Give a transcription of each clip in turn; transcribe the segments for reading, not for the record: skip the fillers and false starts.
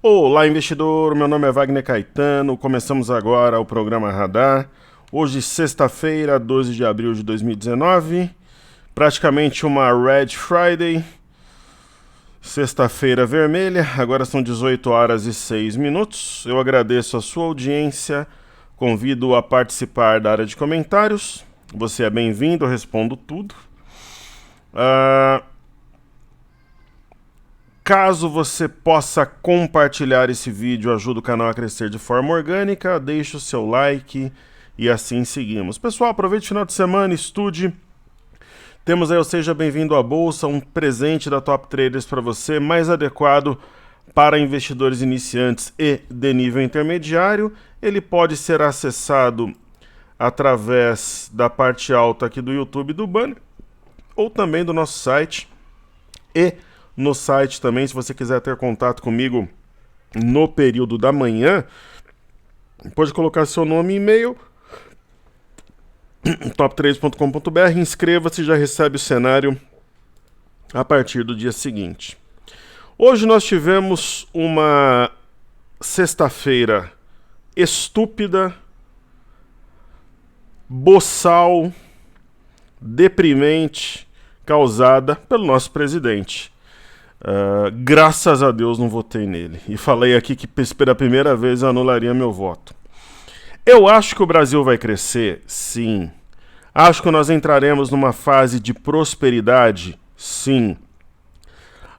Olá, investidor. Meu nome é Wagner Caetano. Começamos agora o programa Radar. Hoje, sexta-feira, 12 de abril de 2019. Praticamente uma Red Friday. Sexta-feira vermelha. Agora são 18 horas e 6 minutos. Eu agradeço a sua audiência. Convido a participar da área de comentários. Você é bem-vindo, eu respondo tudo. Caso você possa compartilhar esse vídeo, ajuda o canal a crescer de forma orgânica, deixe o seu like e assim seguimos. Pessoal, aproveite o final de semana, estude. Temos aí o Seja Bem-vindo à Bolsa, um presente da Top Traders para você, mais adequado para investidores iniciantes e de nível intermediário. Ele pode ser acessado através da parte alta aqui do YouTube do banner, ou também do nosso site e no site também, se você quiser ter contato comigo no período da manhã, pode colocar seu nome e e-mail, top3.com.br, inscreva-se e já recebe o cenário a partir do dia seguinte. Hoje nós tivemos uma sexta-feira estúpida, boçal, deprimente, causada pelo nosso presidente. Graças a Deus não votei nele. E falei aqui que pela primeira vez eu anularia meu voto. Eu acho que o Brasil vai crescer, sim. Acho que nós entraremos numa fase de prosperidade, sim.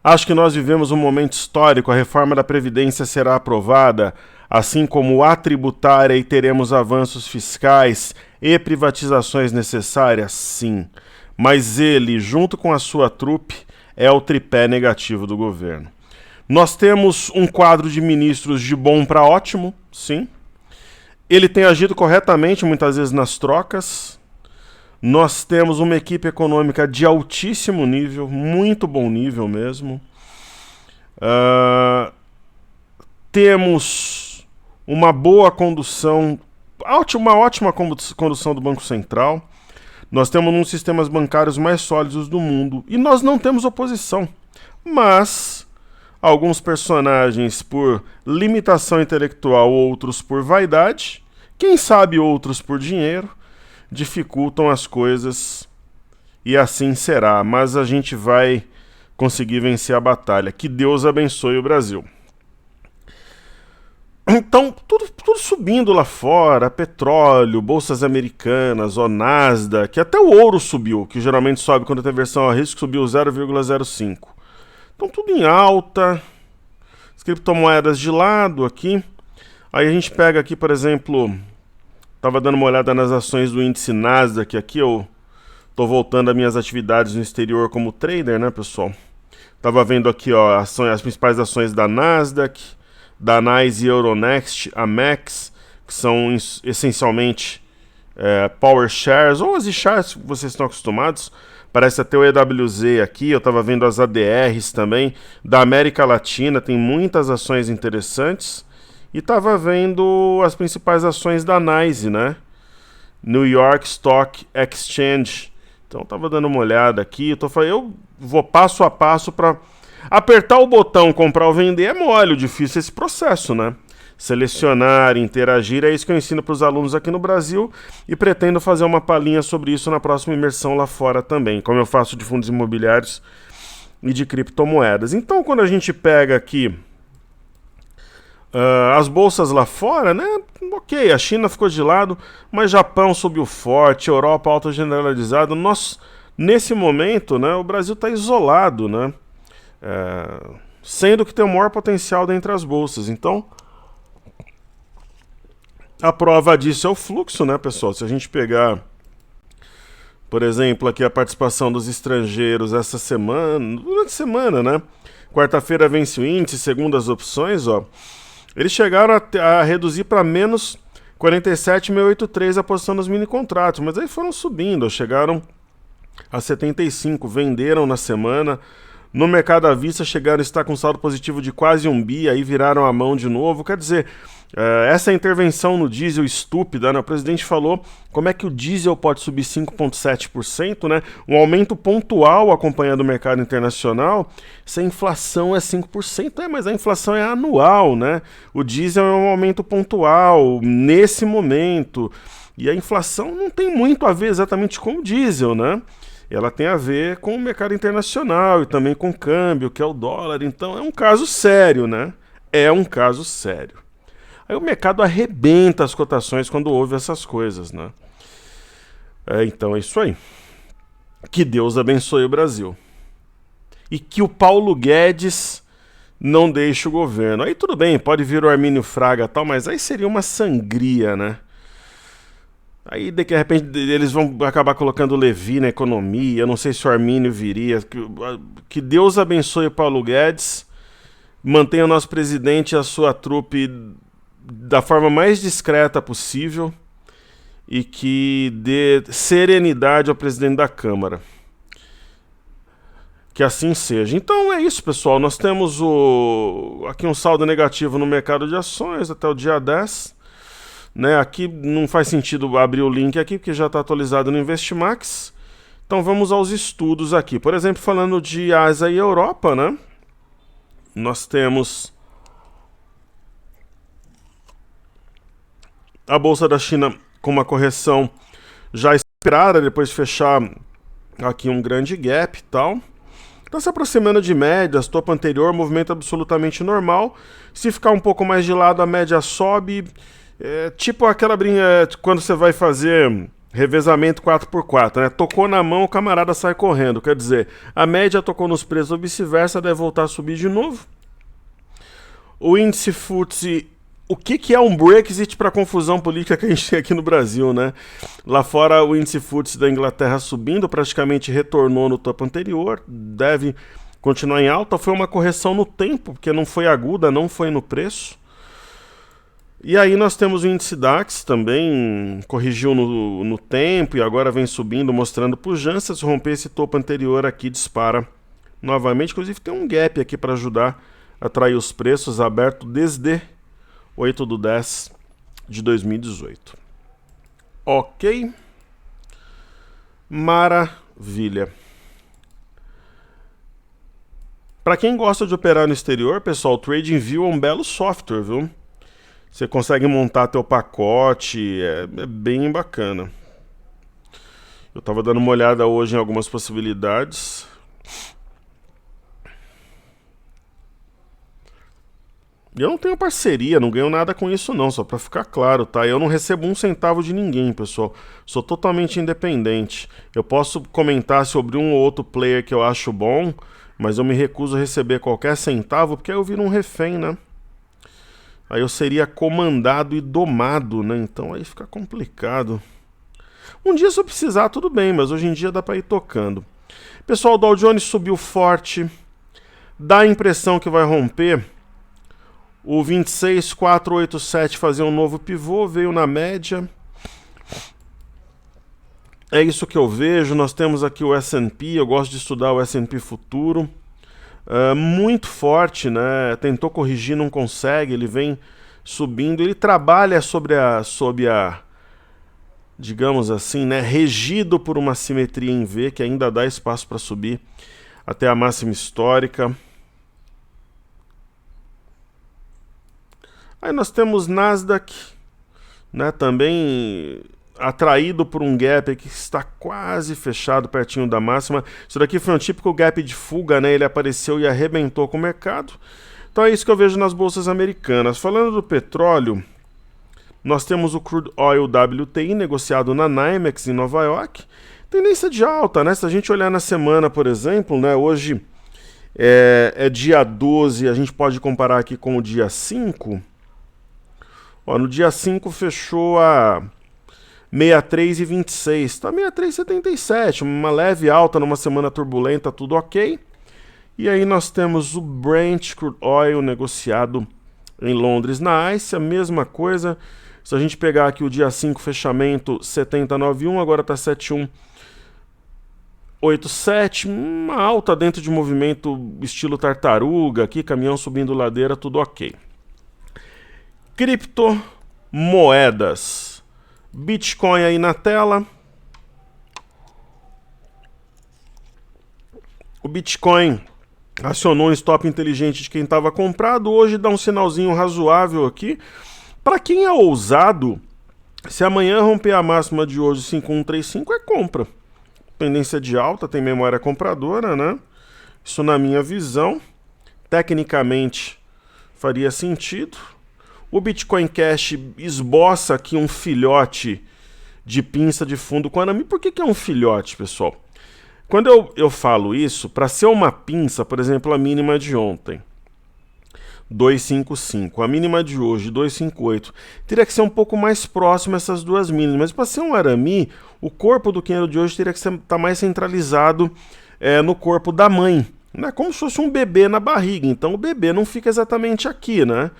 Acho que nós vivemos um momento histórico, a reforma da Previdência será aprovada, assim como a tributária, e teremos avanços fiscais e privatizações necessárias, sim. Mas ele, junto com a sua trupe, é o tripé negativo do governo. Nós temos um quadro de ministros de bom para ótimo, sim. Ele tem agido corretamente, muitas vezes nas trocas. Nós temos uma equipe econômica de altíssimo nível, muito bom nível mesmo. Temos uma boa condução, uma ótima condução do Banco Central. Nós temos um dos sistemas bancários mais sólidos do mundo e nós não temos oposição. Mas alguns personagens por limitação intelectual, outros por vaidade, quem sabe outros por dinheiro, dificultam as coisas e assim será. Mas a gente vai conseguir vencer a batalha. Que Deus abençoe o Brasil. Então, tudo subindo lá fora, petróleo, bolsas americanas, o Nasdaq, até o ouro subiu, que geralmente sobe quando tem versão a risco, subiu 0,05. Então, tudo em alta, as criptomoedas de lado aqui. Aí a gente pega aqui, por exemplo, estava dando uma olhada nas ações do índice Nasdaq aqui, eu estou voltando às minhas atividades no exterior como trader, né, pessoal? Estava vendo aqui, ó, as principais ações da Nasdaq, da NYSE, Euronext, Amex, que são essencialmente Power Shares, ou as shares que vocês estão acostumados. Parece até o EWZ aqui, eu estava vendo as ADRs também, da América Latina, tem muitas ações interessantes. E estava vendo as principais ações da NYSE, né? New York Stock Exchange. Então estava dando uma olhada aqui, eu vou passo a passo para... Apertar o botão comprar ou vender é mole, o difícil é esse processo, né? Selecionar, interagir, é isso que eu ensino para os alunos aqui no Brasil e pretendo fazer uma palhinha sobre isso na próxima imersão lá fora também, como eu faço de fundos imobiliários e de criptomoedas. Então, quando a gente pega aqui as bolsas lá fora, né? Ok, a China ficou de lado, mas Japão subiu forte, Europa alta generalizado. Nós, nesse momento, né, o Brasil está isolado, né? Sendo que tem o maior potencial dentre as bolsas. Então, a prova disso é o fluxo, né, pessoal? Se a gente pegar, por exemplo, aqui a participação dos estrangeiros essa semana, durante a semana, né? Quarta-feira vence o índice, segundo as opções, ó. Eles chegaram a reduzir para menos 47.683 a posição dos mini contratos, mas aí foram subindo, ó, chegaram a 75, venderam na semana. No mercado à vista chegaram a estar com saldo positivo de quase 1 bi, aí viraram a mão de novo. Quer dizer, essa intervenção no diesel estúpida, né? O presidente falou como é que o diesel pode subir 5,7%, né? Um aumento pontual acompanhando o mercado internacional. Se a inflação é 5%, mas a inflação é anual, né? O diesel é um aumento pontual nesse momento. E a inflação não tem muito a ver exatamente com o diesel, né? Ela tem a ver com o mercado internacional e também com o câmbio, que é o dólar. Então é um caso sério, né? É um caso sério. Aí o mercado arrebenta as cotações quando houve essas coisas, né? Então é isso aí. Que Deus abençoe o Brasil. E que o Paulo Guedes não deixe o governo. Aí tudo bem, pode vir o Armínio Fraga e tal, mas aí seria uma sangria, né? Aí, de repente, eles vão acabar colocando o Levi na economia. Eu não sei se o Armínio viria. Que Deus abençoe o Paulo Guedes. Mantenha o nosso presidente e a sua trupe da forma mais discreta possível. E que dê serenidade ao presidente da Câmara. Que assim seja. Então é isso, pessoal. Nós temos aqui um saldo negativo no mercado de ações até o dia 10. Né, aqui não faz sentido abrir o link aqui, porque já está atualizado no Investimax. Então vamos aos estudos aqui. Por exemplo, falando de Ásia e Europa, né? Nós temos a Bolsa da China com uma correção já esperada, depois de fechar aqui um grande gap e tal. Está se aproximando de médias, topo anterior, movimento absolutamente normal. Se ficar um pouco mais de lado, a média sobe. Tipo aquela quando você vai fazer revezamento 4x4, né? Tocou na mão, o camarada sai correndo. Quer dizer, a média tocou nos preços ou vice-versa, deve voltar a subir de novo. O índice FTSE, o que é um Brexit para a confusão política que a gente tem aqui no Brasil, né? Lá fora, o índice FTSE da Inglaterra subindo, praticamente retornou no topo anterior, deve continuar em alta. Foi uma correção no tempo, porque não foi aguda, não foi no preço. E aí nós temos o índice DAX também, corrigiu no tempo e agora vem subindo, mostrando pujança. Se romper esse topo anterior aqui, dispara novamente. Inclusive tem um gap aqui para ajudar a atrair os preços, aberto desde 8/10 de 2018. Ok? Maravilha. Para quem gosta de operar no exterior, pessoal, o TradingView é um belo software, viu? Você consegue montar teu pacote, é bem bacana. Eu estava dando uma olhada hoje em algumas possibilidades. Eu não tenho parceria, não ganho nada com isso não, só para ficar claro, tá? Eu não recebo 1 centavo de ninguém, pessoal. Sou totalmente independente. Eu posso comentar sobre um ou outro player que eu acho bom, mas eu me recuso a receber qualquer centavo, porque aí eu viro um refém, né? Aí eu seria comandado e domado, né? Então aí fica complicado. Um dia se eu precisar, tudo bem, mas hoje em dia dá para ir tocando. Pessoal, o Dow Jones subiu forte. Dá a impressão que vai romper. O 26,487 fazer um novo pivô, veio na média. É isso que eu vejo. Nós temos aqui o S&P, eu gosto de estudar o S&P futuro. Muito forte, né? Tentou corrigir, não consegue, ele vem subindo, ele trabalha sob a, digamos assim, né, regido por uma simetria em V, que ainda dá espaço para subir até a máxima histórica. Aí nós temos Nasdaq, né, também atraído por um gap que está quase fechado, pertinho da máxima. Isso daqui foi um típico gap de fuga, né? Ele apareceu e arrebentou com o mercado. Então é isso que eu vejo nas bolsas americanas. Falando do petróleo, nós temos o Crude Oil WTI negociado na NYMEX em Nova York. Tendência de alta, né? Se a gente olhar na semana, por exemplo, né? Hoje é dia 12, a gente pode comparar aqui com o dia 5. Ó, no dia 5 fechou a 63,26, está 63,77, uma leve alta numa semana turbulenta, tudo ok. E aí nós temos o Brent Crude Oil negociado em Londres na ICE, a mesma coisa. Se a gente pegar aqui o dia 5 fechamento 70,91, agora está 71 8,7, uma alta dentro de movimento estilo tartaruga, aqui caminhão subindo ladeira, tudo ok. Criptomoedas. Bitcoin aí na tela. O Bitcoin acionou um stop inteligente de quem estava comprado, hoje dá um sinalzinho razoável aqui. Para quem é ousado, se amanhã romper a máxima de hoje 5135 é compra. Tendência de alta, tem memória compradora, né? Isso na minha visão, tecnicamente faria sentido. O Bitcoin Cash esboça aqui um filhote de pinça de fundo com arame. Por que é um filhote, pessoal? Quando eu falo isso, para ser uma pinça, por exemplo, a mínima de ontem, 255, a mínima de hoje, 258, teria que ser um pouco mais próximo essas duas mínimas. Mas para ser um arame, o corpo do candle de hoje teria que estar mais centralizado no corpo da mãe, né? Como se fosse um bebê na barriga. Então o bebê não fica exatamente aqui, né?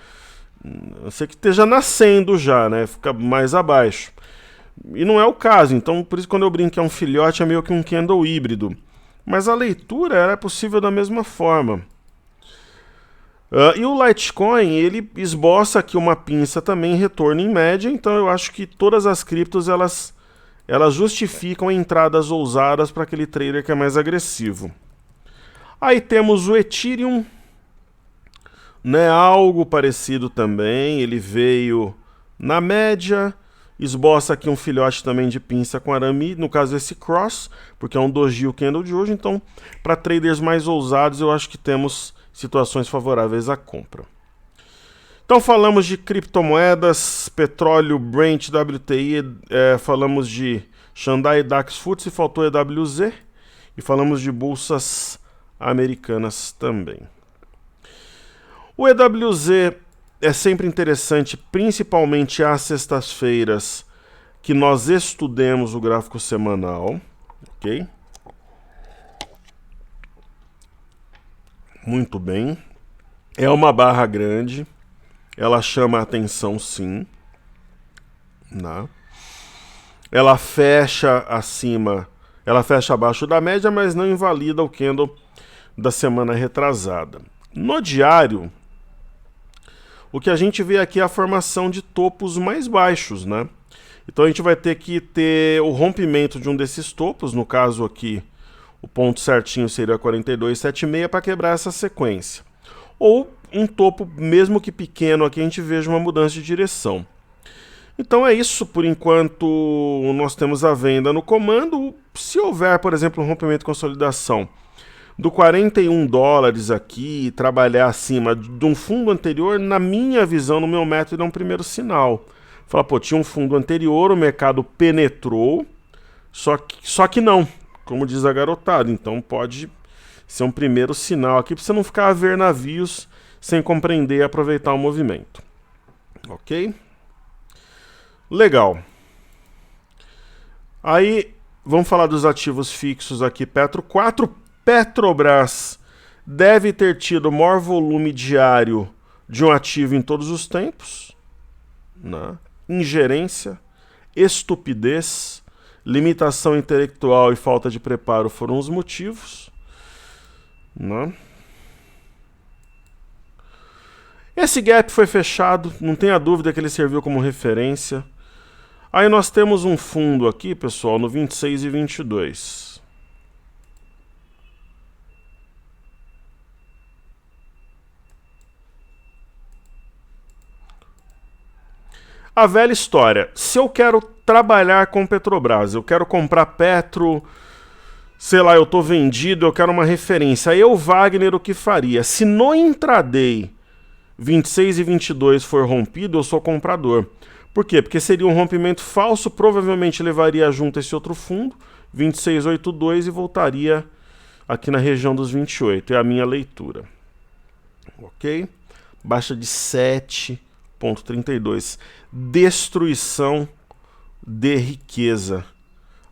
Eu sei que esteja nascendo já, né? Fica mais abaixo. E não é o caso, então por isso quando eu brinco que é um filhote é meio que um candle híbrido. Mas a leitura é possível da mesma forma. E o Litecoin, ele esboça aqui uma pinça também, retorno em média, então eu acho que todas as criptos elas justificam entradas ousadas para aquele trader que é mais agressivo. Aí temos o Ethereum, né, algo parecido também, ele veio na média, esboça aqui um filhote também de pinça com arame, no caso esse cross, porque é um doji o candle de hoje, então para traders mais ousados eu acho que temos situações favoráveis à compra. Então falamos de criptomoedas, petróleo, Brent, WTI, falamos de Xandai, DAX, FTSE, faltou EWZ e falamos de bolsas americanas também. O EWZ é sempre interessante, principalmente às sextas-feiras, que nós estudemos o gráfico semanal, ok? Muito bem. É uma barra grande. Ela chama a atenção, sim. Né? Ela fecha acima, ela fecha abaixo da média, mas não invalida o candle da semana retrasada. No diário, o que a gente vê aqui é a formação de topos mais baixos, né? Então a gente vai ter que ter o rompimento de um desses topos, no caso aqui, o ponto certinho seria 42,76 para quebrar essa sequência. Ou um topo, mesmo que pequeno, aqui a gente veja uma mudança de direção. Então é isso, por enquanto nós temos a venda no comando. Se houver, por exemplo, um rompimento de consolidação do 41 dólares aqui, trabalhar acima de um fundo anterior, na minha visão, no meu método, é um primeiro sinal. Fala, pô, tinha um fundo anterior, o mercado penetrou, só que não, como diz a garotada. Então pode ser um primeiro sinal aqui para você não ficar a ver navios sem compreender e aproveitar o movimento. Ok? Legal. Aí, vamos falar dos ativos fixos aqui. Petro 4, Petrobras deve ter tido o maior volume diário de um ativo em todos os tempos, né? Ingerência, estupidez, limitação intelectual e falta de preparo foram os motivos, né? Esse gap foi fechado, não tenha dúvida que ele serviu como referência. Aí nós temos um fundo aqui, pessoal, no 26 e 22. A velha história, se eu quero trabalhar com Petrobras, eu quero comprar Petro, sei lá, eu tô vendido, eu quero uma referência. Aí eu, Wagner, o que faria? Se no intraday 26 e 22 for rompido, eu sou comprador. Por quê? Porque seria um rompimento falso, provavelmente levaria junto esse outro fundo, 26,82, e voltaria aqui na região dos 28. É a minha leitura. Ok? Baixa de 7,32. Destruição de riqueza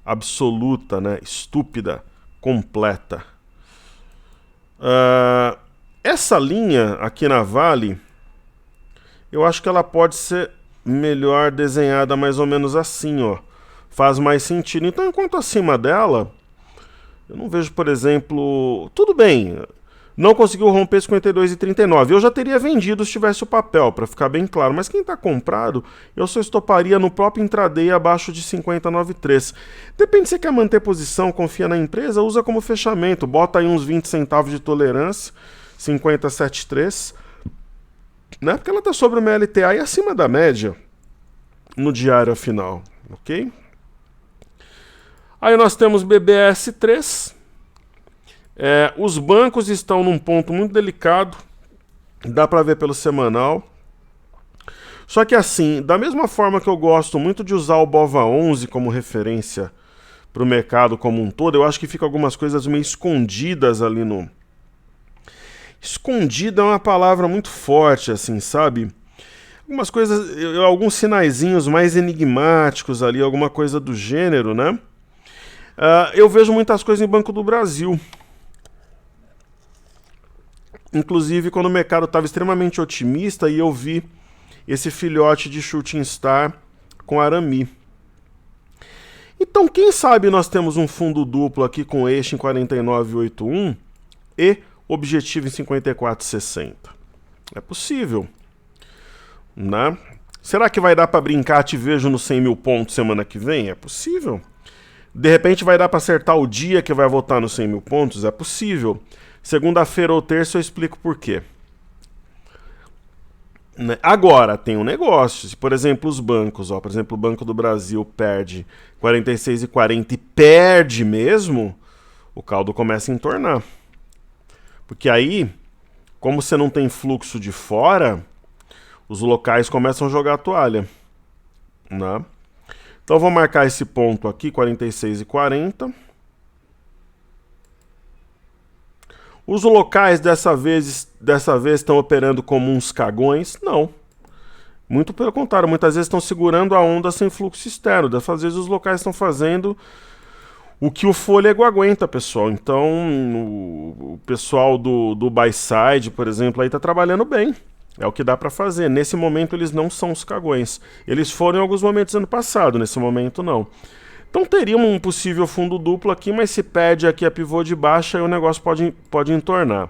absoluta, né? Estúpida, completa. Essa linha aqui na Vale, eu acho que ela pode ser melhor desenhada mais ou menos assim, ó. Faz mais sentido. Então, enquanto acima dela, Eu não vejo, por exemplo, tudo bem, não conseguiu romper 52,39. Eu já teria vendido se tivesse o papel, para ficar bem claro. Mas quem está comprado, eu só estoparia no próprio intraday abaixo de 50,93. Depende se você quer manter posição, confia na empresa, usa como fechamento. Bota aí uns 20 centavos de tolerância, 50,73. Né? Porque ela está sobre o MLTA e acima da média no diário final. Ok? Aí nós temos BBS3. Os bancos estão num ponto muito delicado, dá para ver pelo semanal. Só que assim, da mesma forma que eu gosto muito de usar o BOVA11 como referência para o mercado como um todo, eu acho que fica algumas coisas meio escondidas ali no... Escondida é uma palavra muito forte, assim, sabe? Algumas coisas, alguns sinaizinhos mais enigmáticos ali, alguma coisa do gênero, né? Eu vejo muitas coisas em Banco do Brasil. Inclusive, quando o mercado estava extremamente otimista e eu vi esse filhote de Shooting Star com Arami. Então, quem sabe nós temos um fundo duplo aqui com eixo em 49,81 e objetivo em 54,60. É possível, né? Será que vai dar para brincar? Te vejo nos 100 mil pontos semana que vem? É possível. De repente vai dar para acertar o dia que vai voltar nos 100 mil pontos? É possível. Segunda-feira ou terça eu explico por quê. Agora, tem um negócio. Se, por exemplo, os bancos, por exemplo, o Banco do Brasil perde 46,40 e perde mesmo, o caldo começa a entornar. Porque aí, como você não tem fluxo de fora, os locais começam a jogar a toalha. Né? Então, vou marcar esse ponto aqui, 46,40. Os locais dessa vez estão operando como uns cagões? Não. Muito pelo contrário, muitas vezes estão segurando a onda sem fluxo externo. Dessas vezes os locais estão fazendo o que o fôlego aguenta, pessoal. Então, o pessoal do buy side, por exemplo, aí está trabalhando bem. É o que dá para fazer. Nesse momento eles não são os cagões. Eles foram em alguns momentos ano passado, nesse momento não. Então teríamos um possível fundo duplo aqui, mas se perde aqui a pivô de baixa, aí o negócio pode entornar.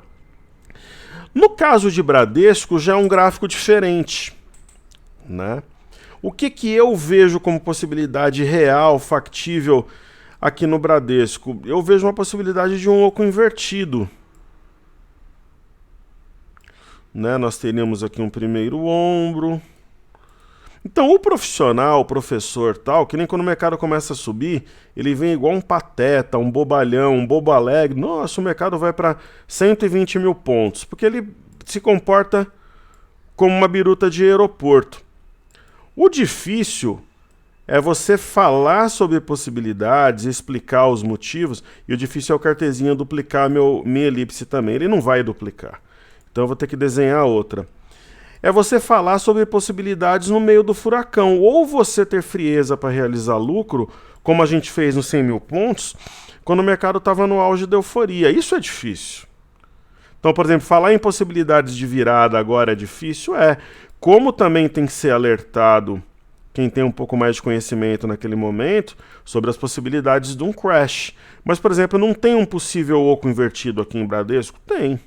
No caso de Bradesco, já é um gráfico diferente. Né? O que eu vejo como possibilidade real, factível aqui no Bradesco? Eu vejo uma possibilidade de um oco invertido. Né? Nós teríamos aqui um primeiro ombro. Então, o profissional, o professor tal, que nem quando o mercado começa a subir, ele vem igual um pateta, um bobalhão, um bobo alegre. Nossa, o mercado vai para 120 mil pontos, porque ele se comporta como uma biruta de aeroporto. O difícil é você falar sobre possibilidades, explicar os motivos, e o difícil é o cartezinha duplicar minha elipse também. Ele não vai duplicar. Então, eu vou ter que desenhar outra. É você falar sobre possibilidades no meio do furacão. Ou você ter frieza para realizar lucro, como a gente fez nos 100 mil pontos, quando o mercado estava no auge da euforia. Isso é difícil. Então, por exemplo, falar em possibilidades de virada agora é difícil? Como também tem que ser alertado quem tem um pouco mais de conhecimento naquele momento sobre as possibilidades de um crash. Mas, por exemplo, não tem um possível oco invertido aqui em Bradesco? Tem.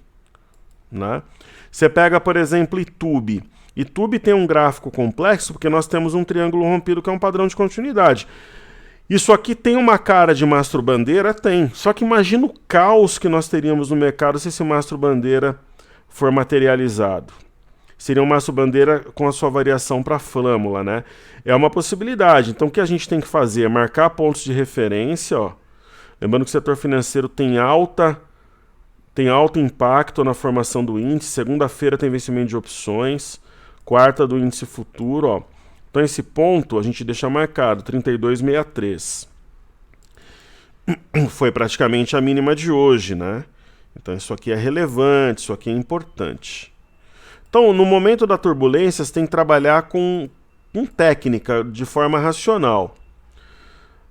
Né? Você pega, por exemplo, Itube. Itube tem um gráfico complexo porque nós temos um triângulo rompido que é um padrão de continuidade. Isso aqui tem uma cara de mastro-bandeira? Tem. Só que imagina o caos que nós teríamos no mercado se esse mastro-bandeira for materializado. Seria um mastro-bandeira com a sua variação para flâmula, né? É uma possibilidade. Então o que a gente tem que fazer é marcar pontos de referência. Lembrando que o setor financeiro tem alto impacto na formação do índice. Segunda-feira tem vencimento de opções. Quarta do índice futuro. Então esse ponto a gente deixa marcado, 32,63. Foi praticamente a mínima de hoje, né? Então isso aqui é relevante, isso aqui é importante. Então, no momento da turbulência, você tem que trabalhar com técnica, de forma racional.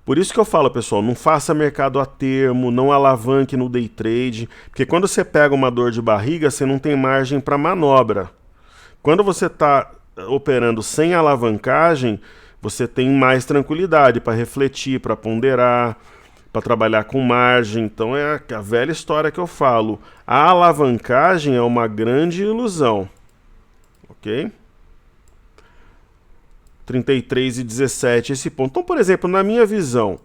Por isso que eu falo, pessoal, não faça mercado a termo, não alavanque no day trade, porque quando você pega uma dor de barriga, você não tem margem para manobra. Quando você está operando sem alavancagem, você tem mais tranquilidade para refletir, para ponderar, para trabalhar com margem. Então é a velha história que eu falo. A alavancagem é uma grande ilusão. Ok? 33,17 esse ponto. Então, por exemplo, na minha visão,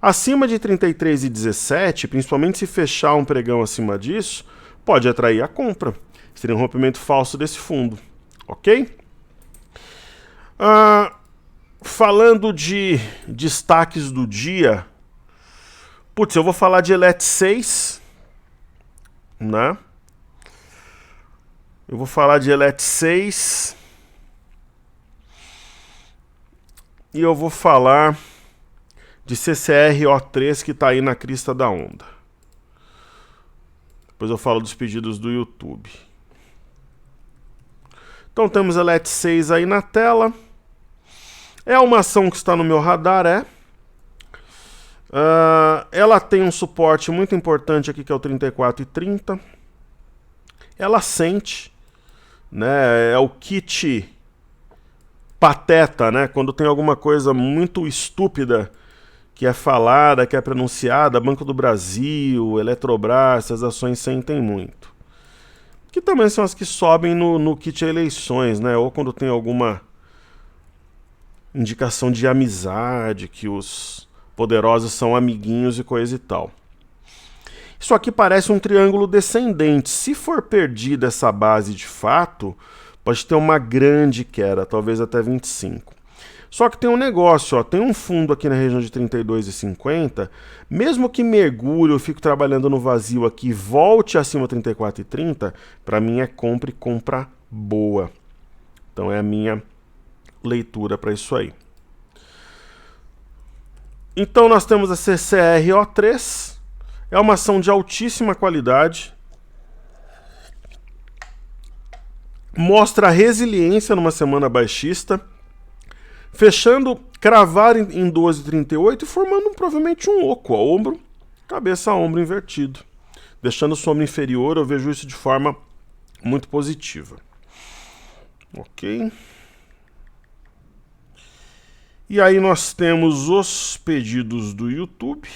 acima de 33,17, principalmente se fechar um pregão acima disso, pode atrair a compra. Seria um rompimento falso desse fundo. Ok? Falando de destaques do dia, putz, eu vou falar de Elet 6, né? Eu vou falar de Elet 6 e eu vou falar de CCRO3 que está aí na crista da onda. Depois eu falo dos pedidos do YouTube. Então temos Elet 6 aí na tela. É uma ação que está no meu radar, ela tem um suporte muito importante aqui que é o 34,30. Ela sente, né? É o kit pateta, né? Quando tem alguma coisa muito estúpida que é falada, que é pronunciada, Banco do Brasil, Eletrobras, essas ações sentem muito. Que também são as que sobem no kit eleições, né? Ou quando tem alguma indicação de amizade, que os poderosos são amiguinhos e coisa e tal. Isso aqui parece um triângulo descendente. Se for perdida essa base de fato, pode ter uma grande queda, talvez até 25. Só que tem um negócio, ó, tem um fundo aqui na região de 32,50, mesmo que mergulhe, eu fico trabalhando no vazio aqui, volte acima de 34,30, para mim é compra e compra boa. Então é a minha leitura para isso aí. Então nós temos a CCRO3, é uma ação de altíssima qualidade, mostra resiliência numa semana baixista, fechando, cravar em 12,38 e formando provavelmente um oco, ó, ombro, cabeça a ombro invertido. Deixando o sombra inferior, eu vejo isso de forma muito positiva. Ok? E aí nós temos os pedidos do YouTube.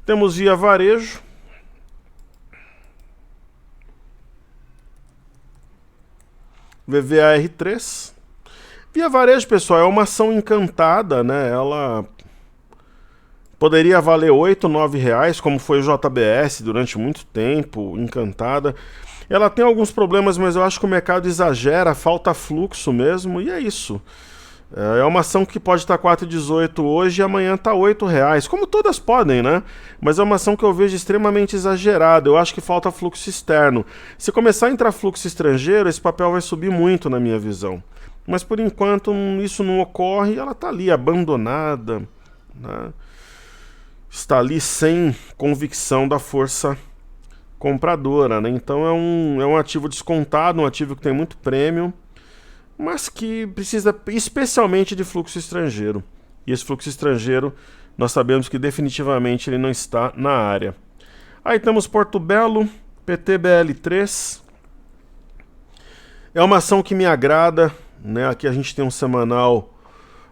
Temos Via Varejo. VVAR3. Via Varejo, pessoal, é uma ação encantada, né? Ela poderia valer R$ 8, R$ 9, como foi o JBS durante muito tempo, encantada. Ela tem alguns problemas, mas eu acho que o mercado exagera, falta fluxo mesmo, e é isso. É uma ação que pode estar 4,18 hoje e amanhã está R$ 8, como todas podem, né? Mas é uma ação que eu vejo extremamente exagerada, eu acho que falta fluxo externo. Se começar a entrar fluxo estrangeiro, esse papel vai subir muito na minha visão. Mas por enquanto isso não ocorre, ela está ali abandonada, né? Está ali sem convicção da força compradora, né? Então é um ativo descontado, um ativo que tem muito prêmio, mas que precisa especialmente de fluxo estrangeiro. E esse fluxo estrangeiro, nós sabemos que definitivamente ele não está na área. Aí temos Porto Belo, PTBL3. É uma ação que me agrada, né? Aqui a gente tem um semanal,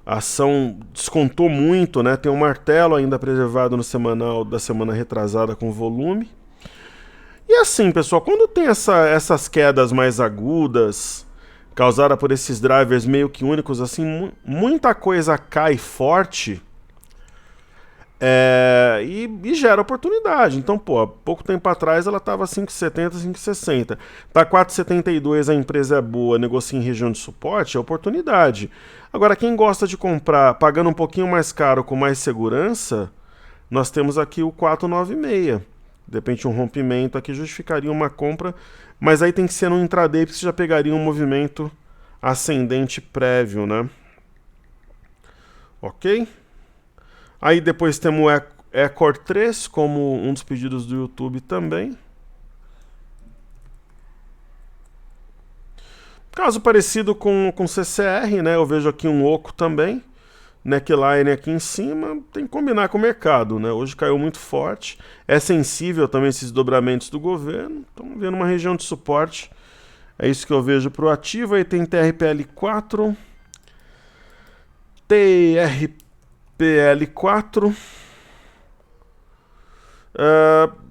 a ação descontou muito, né? Tem um martelo ainda preservado no semanal da semana retrasada com volume. E assim, pessoal, quando tem essas quedas mais agudas, causada por esses drivers meio que únicos, assim, muita coisa cai forte e gera oportunidade. Então, pô, há pouco tempo atrás ela estava 5,70, 5,60. Tá 4,72, a empresa é boa, negocia em região de suporte, é oportunidade. Agora, quem gosta de comprar pagando um pouquinho mais caro com mais segurança, nós temos aqui o 4,96. De repente um rompimento aqui justificaria uma compra, mas aí tem que ser no intraday, porque você já pegaria um movimento ascendente prévio, né? Ok? Aí depois temos o Ecor 3 como um dos pedidos do YouTube também. Caso parecido com CCR, né? Eu vejo aqui um oco também. Neckline aqui em cima, tem que combinar com o mercado, né? Hoje caiu muito forte, é sensível também a esses dobramentos do governo, estamos vendo uma região de suporte, é isso que eu vejo para o ativo. Aí tem TRPL4, PL4.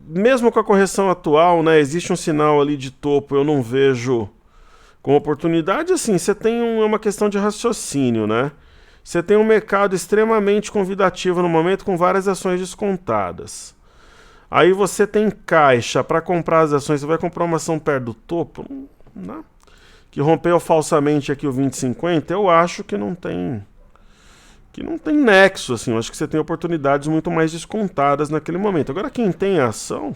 Mesmo com a correção atual, né, existe um sinal ali de topo, eu não vejo como oportunidade. Assim, você tem uma questão de raciocínio, né? Você tem um mercado extremamente convidativo no momento com várias ações descontadas. Aí você tem caixa para comprar as ações, você vai comprar uma ação perto do topo, né? Que rompeu falsamente aqui o 20,50, eu acho que não tem nexo, assim. Eu acho que você tem oportunidades muito mais descontadas naquele momento. Agora, quem tem a ação,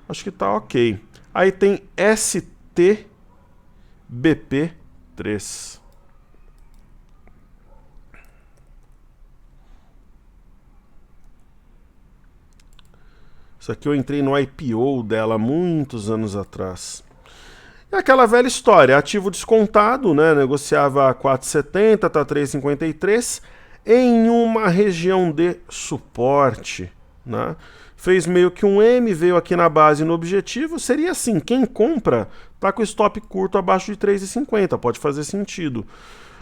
acho que tá ok. Aí tem STBP3. Isso aqui eu entrei no IPO dela muitos anos atrás. É aquela velha história, ativo descontado, né? Negociava a 4,70, tá 3,53, em uma região de suporte, né? Fez meio que um M, veio aqui na base no objetivo. Seria assim, quem compra tá com stop curto abaixo de 3,50, pode fazer sentido.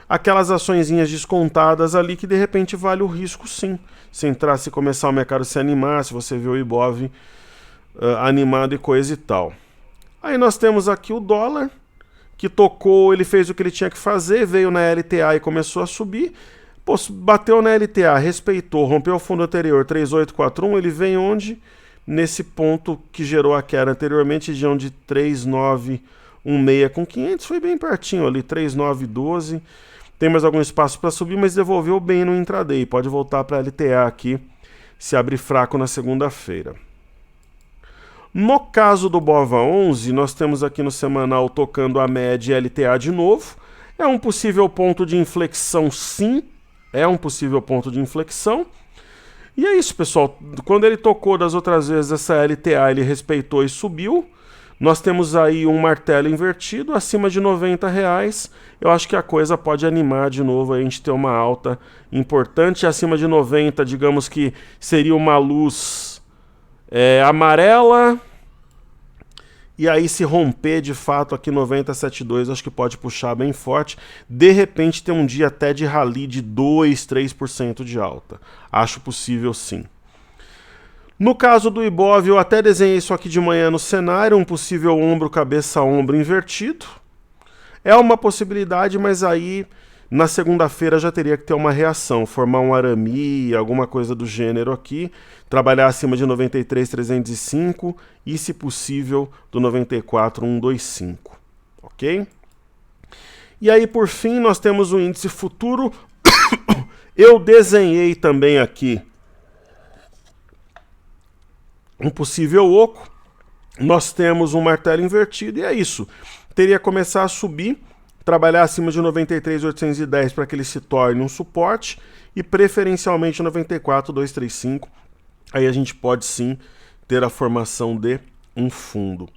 Aquelas açõezinhas descontadas ali que de repente vale o risco, sim. Se entrar, se começar o mercado se animar, se você vê o Ibov animado e coisa e tal. Aí nós temos aqui o dólar, que tocou, ele fez o que ele tinha que fazer, veio na LTA e começou a subir. Pô, bateu na LTA, respeitou, rompeu o fundo anterior, 3,841, ele vem onde? Nesse ponto que gerou a queda anteriormente, região de 3,916 com 500, foi bem pertinho ali, 3,912. Tem mais algum espaço para subir, mas devolveu bem no intraday. Pode voltar para a LTA aqui, se abrir fraco na segunda-feira. No caso do BOVA11, nós temos aqui no semanal tocando a média LTA de novo. É um possível ponto de inflexão, sim. É um possível ponto de inflexão. E é isso, pessoal. Quando ele tocou das outras vezes essa LTA, ele respeitou e subiu. Nós temos aí um martelo invertido acima de R$90. Eu acho que a coisa pode animar de novo, a gente ter uma alta importante. Acima de 90, digamos que seria uma luz amarela. E aí se romper de fato aqui 90,72, acho que pode puxar bem forte. De repente ter um dia até de rally de 2, 3% de alta. Acho possível, sim. No caso do Ibov, eu até desenhei isso aqui de manhã no cenário, um possível ombro, cabeça, ombro invertido. É uma possibilidade, mas aí na segunda-feira já teria que ter uma reação, formar um arame, alguma coisa do gênero aqui, trabalhar acima de 93,305 e, se possível, do 94,125, ok? E aí, por fim, nós temos o índice futuro. Eu desenhei também aqui um possível oco, nós temos um martelo invertido e é isso. Teria que começar a subir, trabalhar acima de 93,810 para que ele se torne um suporte e preferencialmente 94,235. Aí a gente pode sim ter a formação de um fundo.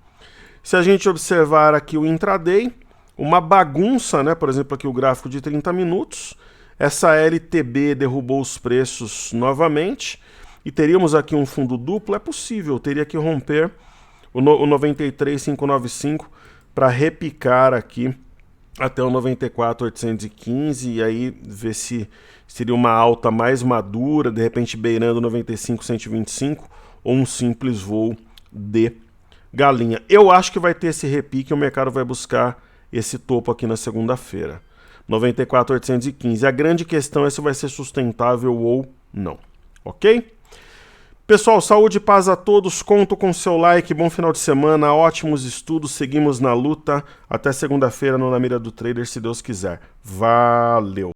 Se a gente observar aqui o intraday, uma bagunça, né? Por exemplo, aqui o gráfico de 30 minutos, essa LTB derrubou os preços novamente. E teríamos aqui um fundo duplo, é possível, teria que romper o 93,595 para repicar aqui até o 94,815 e aí ver se seria uma alta mais madura, de repente beirando 95,125 ou um simples voo de galinha. Eu acho que vai ter esse repique, o mercado vai buscar esse topo aqui na segunda-feira, 94,815. A grande questão é se vai ser sustentável ou não, ok? Pessoal, saúde e paz a todos, conto com seu like, bom final de semana, ótimos estudos, seguimos na luta, até segunda-feira no Na Mira do Trader, se Deus quiser. Valeu!